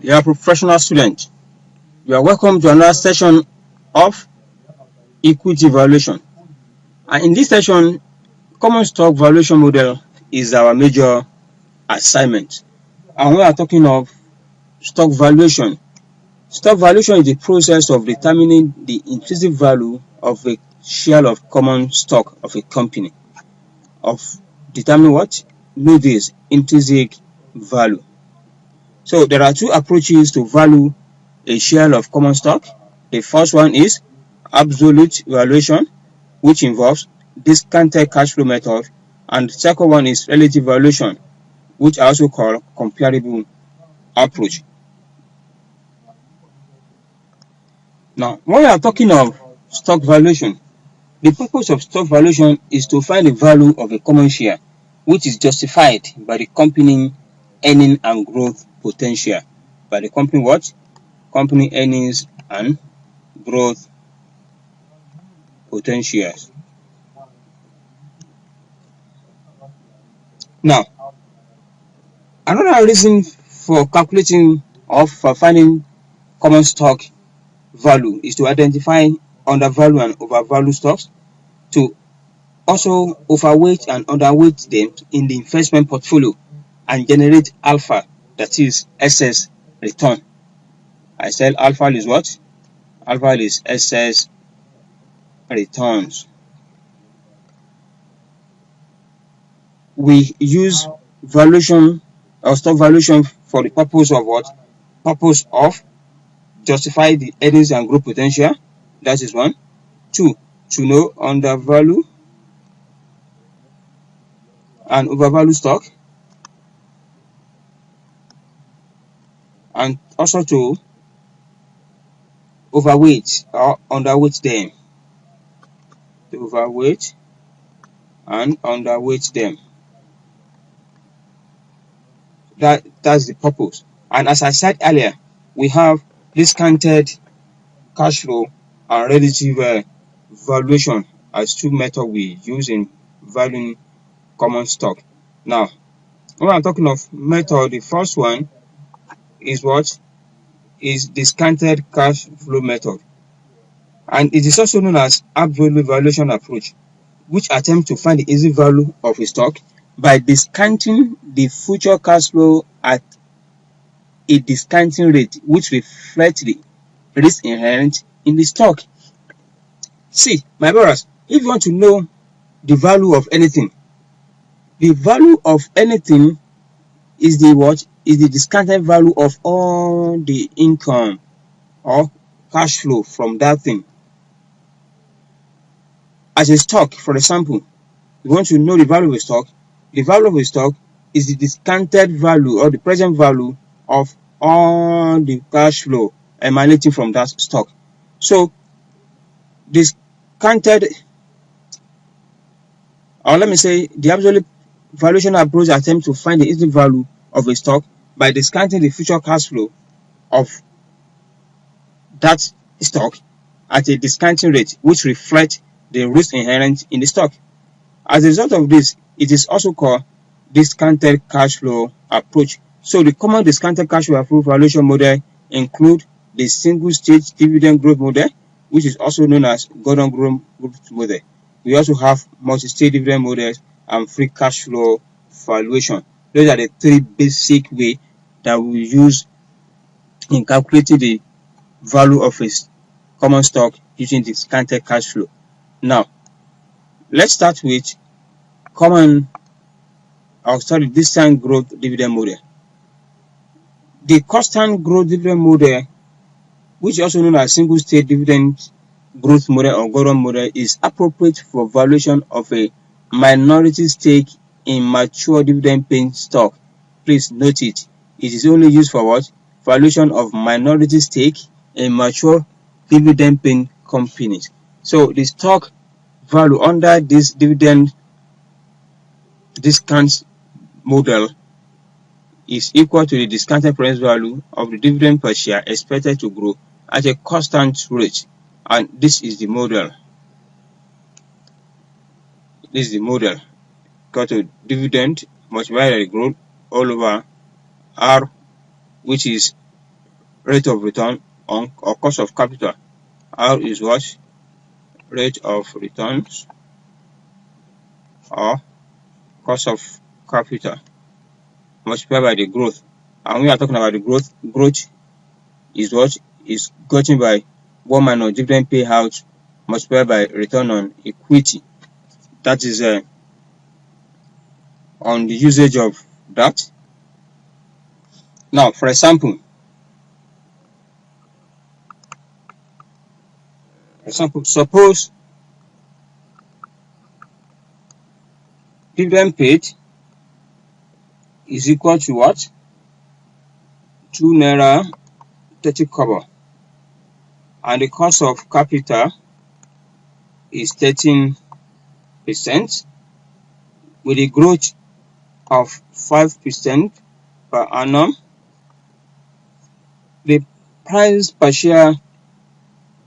You are a professional student. You are welcome to another session of equity valuation. And in this session, common stock valuation model is our major assignment. And we are talking of stock valuation. Stock valuation is the process of determining the intrinsic value of a share of common stock of a company. Of determining what? Know this, intrinsic value. So there are two approaches to value a share of common stock. The first one is absolute valuation, which involves discounted cash flow method, and the second one is relative valuation, which I also call comparable approach. Now, when we are talking of stock valuation, the purpose of stock valuation is to find the value of a common share, which is justified by the company earning and growth potential. By the company what? Company earnings and growth potentials. Now, another reason for calculating or for finding common stock value is to identify undervalue and overvalue stocks, to also overweight and underweight them in the investment portfolio and generate alpha, that is excess return. I said alpha is what? Alpha is excess returns. We use valuation or stock valuation for the purpose of what? Purpose of justify the earnings and growth potential. That is one. Two, to know undervalue and overvalue stock, and also to overweight or underweight them. To overweight and underweight them. That's the purpose. And as I said earlier, we have discounted cash flow and relative valuation as two methods we use in valuing common stock. Now, when I'm talking of method, the first one is what? Is discounted cash flow method. And it is also known as absolute valuation approach, which attempts to find the easy value of a stock by discounting the future cash flow at a discounting rate which reflects the risk inherent in the stock. See, my brothers, if you want to know the value of anything, the value of anything is the what? Is the discounted value of all the income or cash flow from that thing. As a stock, for example, you want to know the value of a stock. The value of a stock is the discounted value or the present value of all the cash flow emanating from that stock. So, discounted, or let me say, the absolute valuation approach attempts to find the easy value of a stock by discounting the future cash flow of that stock at a discounting rate which reflects the risk inherent in the stock. As a result of this, it is also called discounted cash flow approach. So the common discounted cash flow approach valuation model include the single stage dividend growth model, which is also known as Gordon growth model. We also have multi-stage dividend models and free cash flow valuation. Those are the three basic ways that we use in calculating the value of a common stock using discounted cash flow. Now, let's start with distant growth dividend model. The constant growth dividend model, which is also known as single stage dividend growth model or Gordon model, is appropriate for valuation of a minority stake in mature dividend paying stock. Please note it. It is only used for what? Valuation of minority stake in mature dividend paying companies. So the stock value under this dividend discount model is equal to the discounted present value of the dividend per share expected to grow at a constant rate. And this is the model. This is the model. Equal to dividend multiplied by the growth all over R, which is rate of return on or cost of capital. R is what? Rate of returns or cost of capital multiplied by the growth. And we are talking about the growth is what is gotten by 1 minus dividend payout multiplied by return on equity. That is on the usage of that. Now, for example, suppose dividend paid is equal to what? 2 naira 30 kobo, and the cost of capital is 13%, with a growth of 5% per annum. The price per share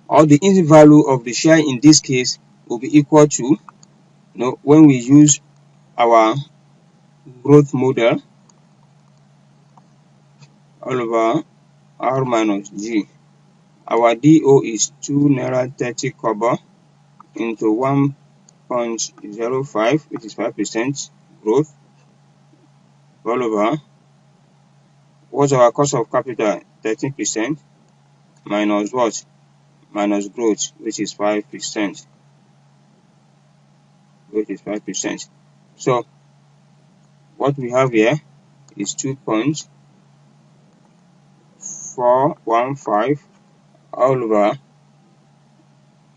or the entry value of the share in this case will be equal to, when we use our growth model, all over R minus G. Our DO is 2 naira 30 kobo into 1.05, which is 5% growth, all over what's our cost of capital? 13% minus what? Minus growth, which is 5%. So what we have here is 2.415 all over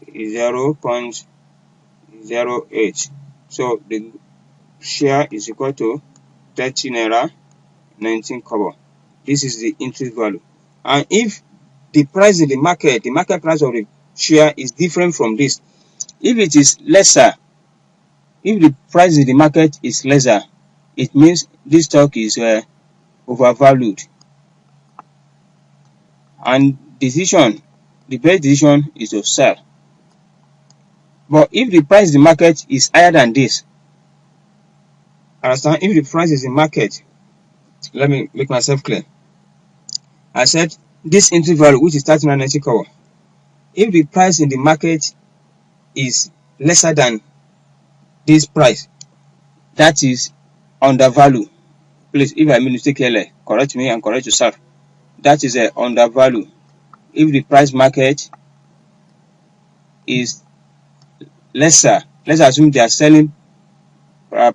0.08. So the share is equal to 30 naira 19 kobo. This is the entry value. And if the price in the market price of the share is different from this, if it is lesser, if the price in the market is lesser, it means this stock is overvalued. And the best decision is to sell. But if the price in the market is higher than this, understand? If the price is in market, let me make myself clear. I said this entry value, which is 39.90 kobo, if the price in the market is lesser than this price, that is undervalue. Please, if I made mistake here, correct me and correct yourself. That is undervalue. If the price market is lesser, let's assume they are selling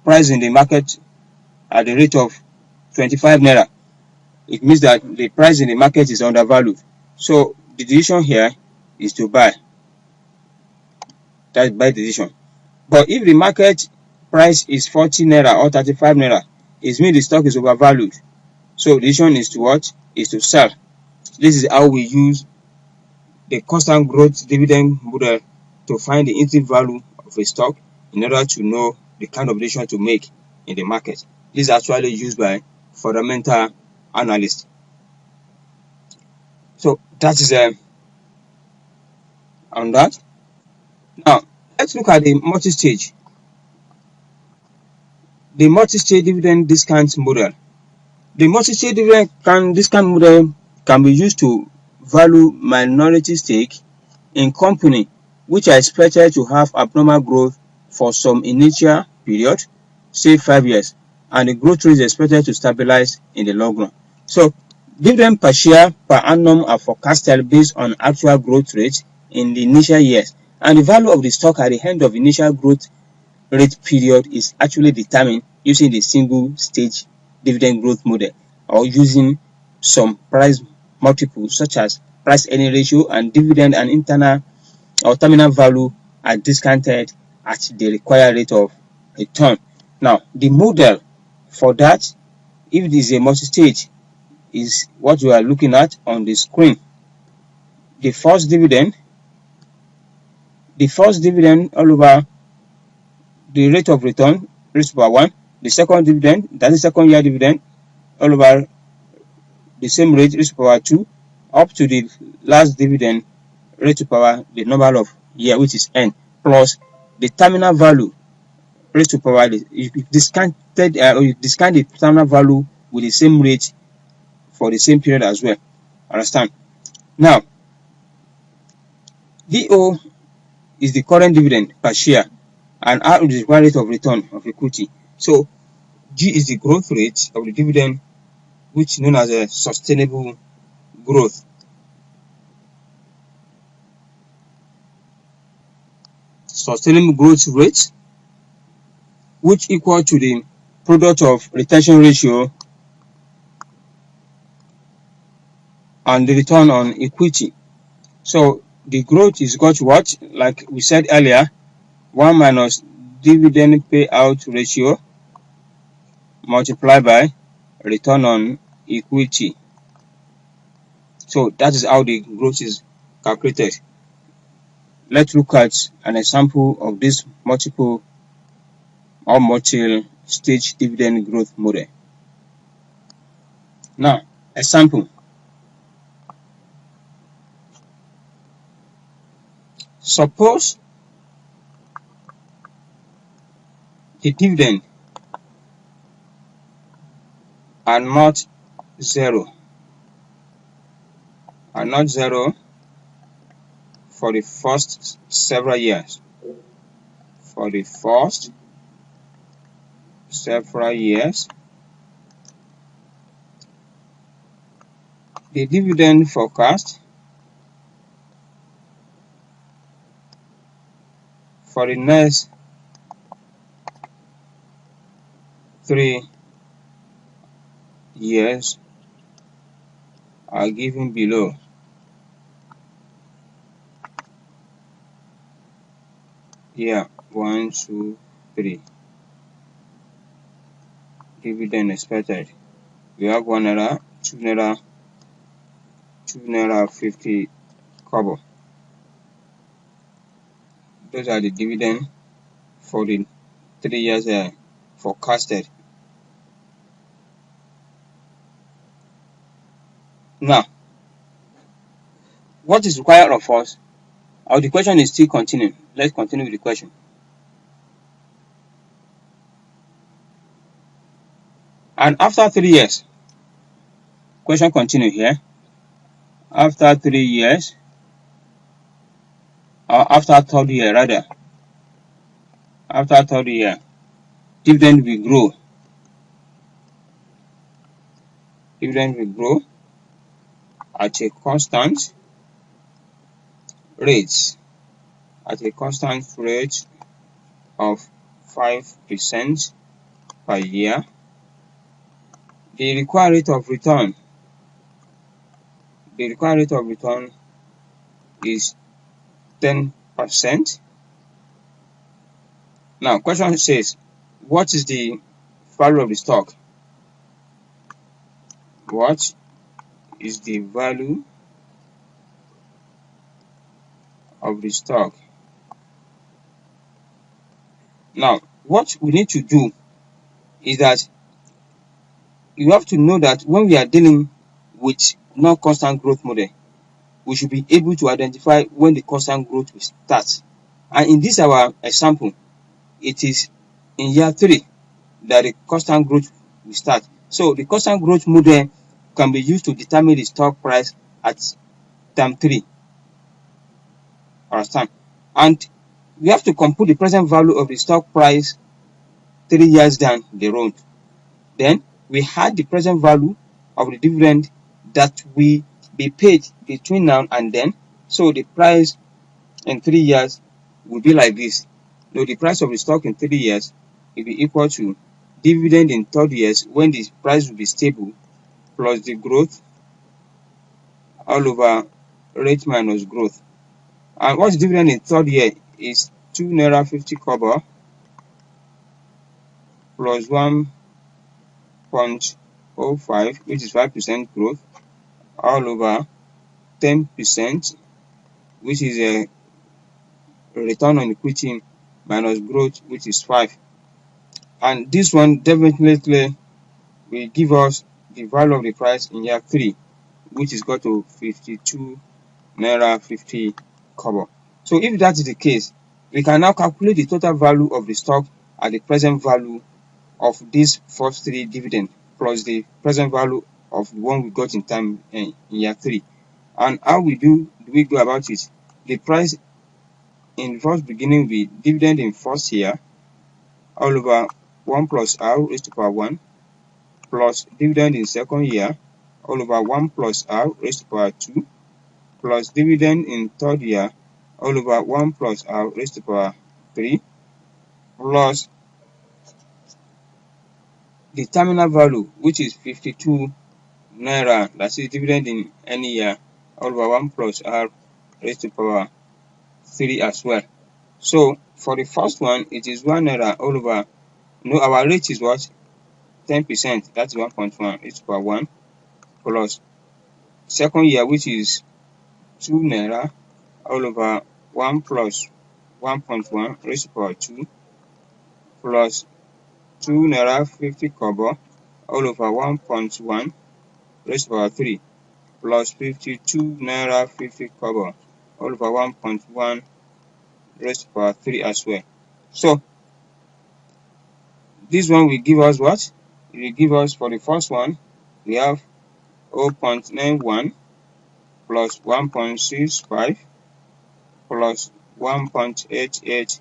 price in the market at the rate of 25 naira. It means that the price in the market is undervalued. So the decision here is to buy. That's buy decision. But if the market price is 40 naira or 35 naira, it means the stock is overvalued. So the decision is to what? Is to sell. This is how we use the constant growth dividend model to find the entry value of a stock in order to know the kind of decision to make in the market. This is actually used by fundamental analysts. So that is on that. Now let's look at the multi-stage. The multi-stage dividend discount model. The multi-stage dividend discount model can be used to value minority stake in company which are expected to have abnormal growth for some initial period, say 5 years, and the growth rate is expected to stabilize in the long run. So dividend per share per annum are forecasted based on actual growth rate in the initial years, and the value of the stock at the end of initial growth rate period is actually determined using the single stage dividend growth model or using some price multiples such as price earning ratio and dividend and internal or terminal value are discounted at the required rate of return. Now the model for that, if it is a multi-stage, is what we are looking at on the screen. The first dividend all over the rate of return raised to power 1. The second dividend, that is second year dividend, all over the same rate raised to power 2, up to the last dividend raised to power the number of year, which is n, plus the terminal value raised to power you discount the terminal value with the same rate for the same period as well. Understand? Now, DO is the current dividend per share, and R is the required rate of return of equity. So G is the growth rate of the dividend, which is known as a sustainable growth. Sustainable growth rate, which equal to the product of retention ratio and the return on equity. So the growth is equal to what? Like we said earlier, 1 minus dividend payout ratio multiplied by return on equity. So that is how the growth is calculated. Let's look at an example of this multiple or multi-stage dividend growth model. Now, example. Suppose the dividend are not zero for the first several years. For the first several years, the dividend forecast for the next 3 years are given below. Here, 1, 2, 3. Dividend expected. We have 1 naira, 2 naira, 2 naira 50 kobo. Those are the dividend for the 3 years forecasted. Now, what is required of us? The question is still continuing. Let's continue with the question. And after 3 years, question continue here. After 3 years, or after third year rather, after third year, dividend will grow. Dividend will grow at a constant rate, of 5% per year. The required rate of return is 10%. Now, question says, what is the value of the stock? What is the value of the stock? Now, what we need to do is that you have to know that when we are dealing with non-constant growth model, we should be able to identify when the constant growth will start. And in this our example, it is in year 3 that the constant growth will start. So the constant growth model can be used to determine the stock price at term 3. Understand? And we have to compute the present value of the stock price 3 years down the road. Then we had the present value of the dividend that will be paid between now and then. So the price in 3 years will be like this. So the price of the stock in 3 years will be equal to dividend in 3 years when the price will be stable plus the growth all over rate minus growth. And what's dividend in 3rd year is 2 naira 50 kobo plus 1.05, which is 5% growth, all over 10%, which is a return on equity minus growth, which is 5. And this one definitely will give us the value of the price in year 3, which is equal to 52 naira 50 kobo. So if that is the case, we can now calculate the total value of the stock at the present value of these first 3 dividend plus the present value of the one we got in time in year 3. And how do we go about it? The price in the first beginning will dividend in first year all over 1 plus r raised to power 1 plus dividend in second year all over 1 plus r raised to power 2 plus dividend in third year all over 1 plus r raised to power 3 plus the terminal value, which is 52 naira, that is dividend in any year all over 1 plus r raised to power 3 as well. So for the first one, it is 1 naira all over, our rate is what? 10%, that's 1.1 raised to power 1 plus second year, which is 2 naira all over 1 plus 1.1 raised to power 2 plus 2 naira 50 kobo all over 1.1 raised to power 3 plus 52 naira 50 kobo all over 1.1 raised to power 3 as well. So this one will give us what? It will give us, for the first one, we have 0.91 plus 1.65 plus 1.88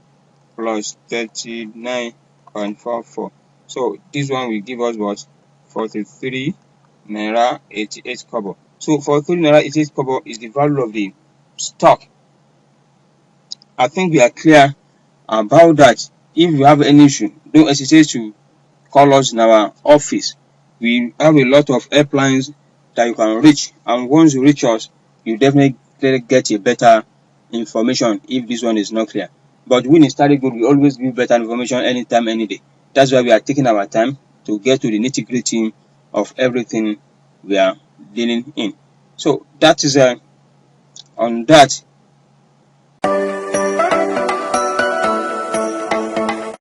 plus 39.44. So this one will give us what? 43 naira 88 kobo. So 43 naira 88 kobo is the value of the stock. I think we are clear about that. If you have any issue, don't hesitate to call us in our office. We have a lot of helplines that you can reach, and once you reach us, you definitely get a better information if this one is not clear. But when it's Starry Good, we always give better information anytime, any day. That's why we are taking our time to get to the nitty-gritty of everything we are dealing in. So that is on that.